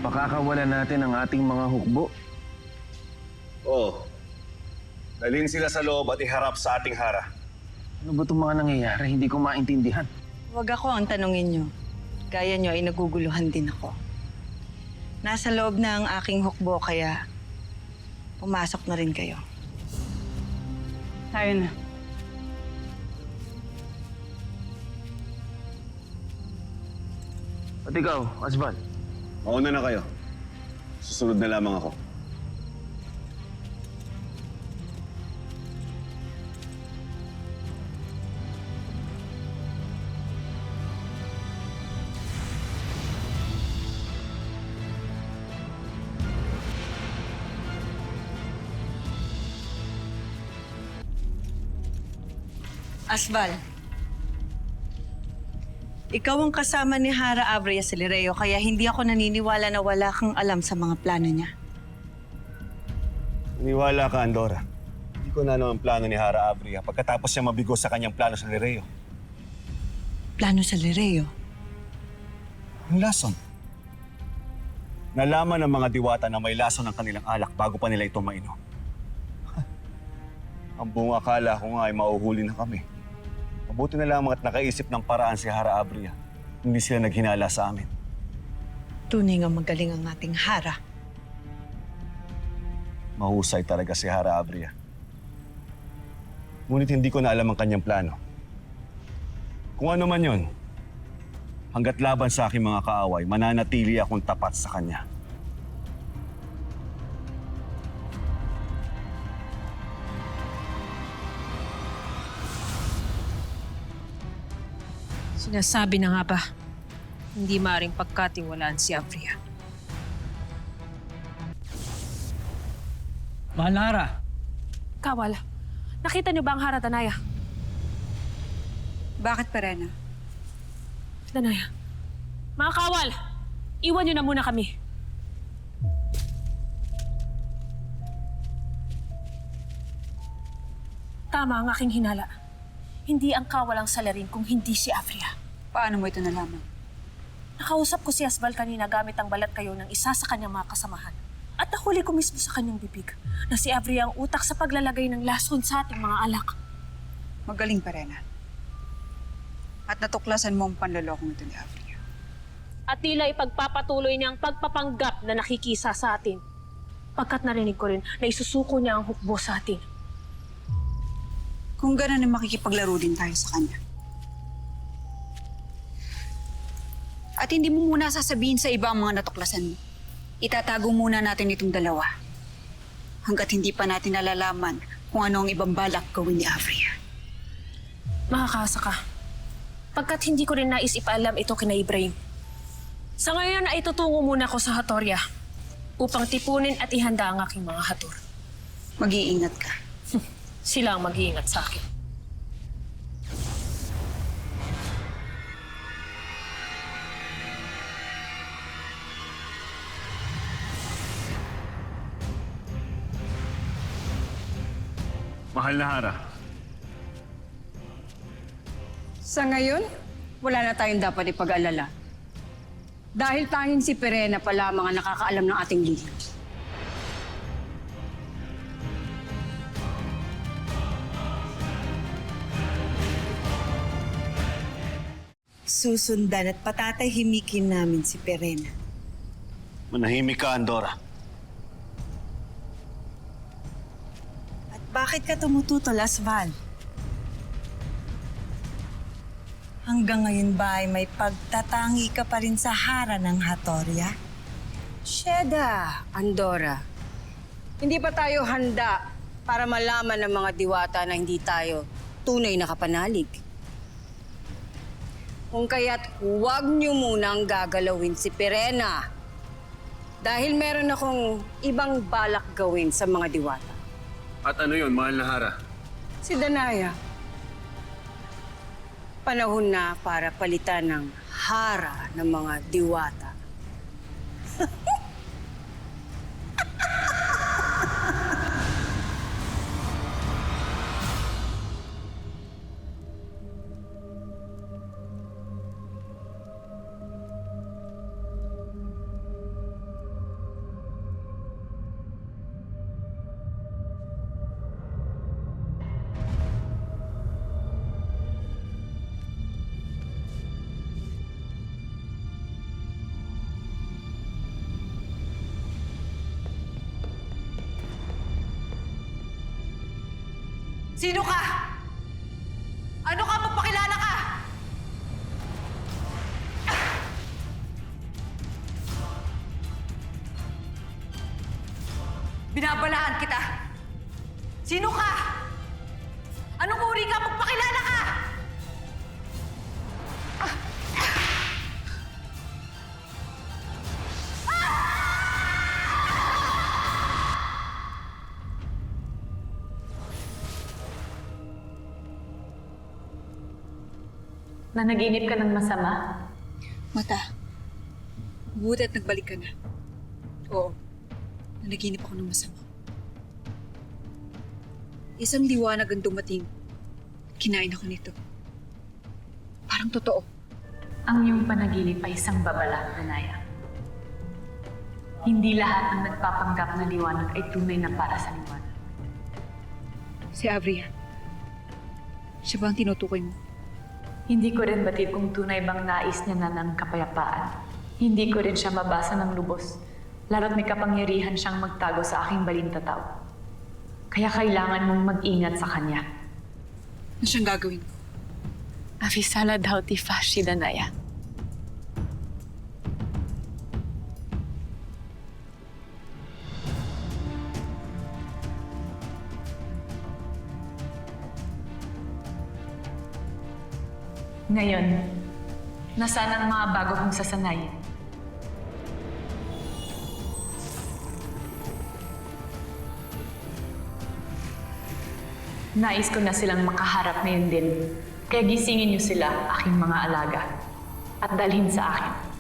Pakakawalan natin ang ating mga hukbo. Oo. Dalhin sila sa loob at iharap sa ating hara. Ano ba itong mga nangyayari? Hindi ko maintindihan. Huwag ako ang tanungin nyo. Gaya nyo ay naguguluhan din ako. Nasa loob na ang aking hukbo kaya pumasok na rin kayo. Tayo na. At ikaw, Asval, Mauna na kayo. Susunod na lamang ako. Asval, ikaw ang kasama ni Hara Abria Celereo kaya hindi ako naniniwala na wala kang alam sa mga plano niya. Iniwala ka, Andorra. Hindi ko na ano ang plano ni Hara Abria pagkatapos siya mabigo sa kanyang plano sa Lereo. Plano sa Lereo? Ang lason. Nalaman ng mga diwata na may lason ng kanilang alak bago pa nila ito mainom. Ang buong akala ko nga ay mauhuli na kami. Mabuti na lamang at nakaisip ng paraan si Hara Abria. Hindi sila naghinala sa amin. Tunay nga magaling ang ating Hara. Mahusay talaga si Hara Abria. Ngunit hindi ko na alam ang kanyang plano. Kung ano man yon, hanggat laban sa aking mga kaaway, mananatili akong tapat sa kanya. Sinasabi na nga ba, hindi maaaring pagkatiwalaan si Abria. Mahal na Hara, Kawal, nakita niyo ba ang Hara, Danaya? Bakit, Perena? Danaya, mga kawal, iwan niyo na muna kami. Tama ang aking hinala. Hindi ang kawal ang salarin kung hindi si Abria. Paano mo ito nalaman? Nakausap ko si Asbal kanina gamit ang balat kayo ng isa sa kanyang mga kasamahan. At nahuli ko mismo sa kanyang bibig na si Abria ang utak sa paglalagay ng lason sa ating mga alak. Magaling, Perena. At natuklasan mo ang panlolokong ito ni Abria. At tila ipagpapatuloy niya ang pagpapanggap na nakikisa sa atin. Pagkat narinig ko rin na isusuko niya ang hukbo sa atin. Kung gano'n ay makikipaglaro din tayo sa kanya. At hindi mo muna sasabihin sa iba ang mga natuklasan mo. Itatago muna natin itong dalawa. Hanggat hindi pa natin nalalaman kung ano ang ibang balak gawin ni Abria. Makakasa ka. Pagkat hindi ko rin nais ipaalam ito kina Ibrahim. Sa ngayon ay tutungo muna ako sa Hatoria upang tipunin at ihanda ang aking mga hator. Mag-iingat ka. Sila ang mag-iingat sa akin. Mahal na Hara, Sa ngayon, wala na tayong dapat ipag-alala. Dahil tanging si Perena pa lamang ang nakakaalam ng ating lihim. Susundan at patatahimikin namin si Perena. manahimik ka, Andorra. At bakit ka tumututol, Asval? Hanggang ngayon ba ay may pagtatangi ka pa rin sa Hara ng Hatoria? Sheda, Andorra. Hindi pa tayo handa para malaman ng mga diwata na hindi tayo tunay na kapanalig. Kung kaya't huwag niyo munang gagalawin si Perena. Dahil meron akong ibang balak gawin sa mga diwata. At ano yun, mahal na Hara? Si Danaya. Panahon na para palitan ng hara ng mga diwata. Sino ka? Ano ka? Magpakilala ka! Binabalaan kita! Sino ka? Anong uri ka? Magpakilala ka! Nanaginip ka ng masama? Mata, buti at nagbalik ka na. Oo, nanaginip ako ng masama. Isang liwanag ang dumating. Kinain ako nito. Parang totoo. Ang iyong panaginip ay isang babala, Danaya. Hindi lahat ng nagpapanggap na liwanag ay tunay na para sa liwanag. Si Avria. Siya ba ang tinutukoy mo? Hindi ko rin batid kung tunay bang nais niya na ng kapayapaan. Hindi ko rin siya mabasa ng lubos, lalo't may kapangyarihan siyang magtago sa aking balintataw. Kaya kailangan mong mag-ingat sa kanya. Ano siyang gagawin ko? Avisala daw ti Fashi, Danaya. Ngayon, nasaan ang mga bago kong sasanayin? Nais ko na silang makaharap ngayon din. Kaya gisingin niyo sila, aking mga alaga, at dalhin sa akin.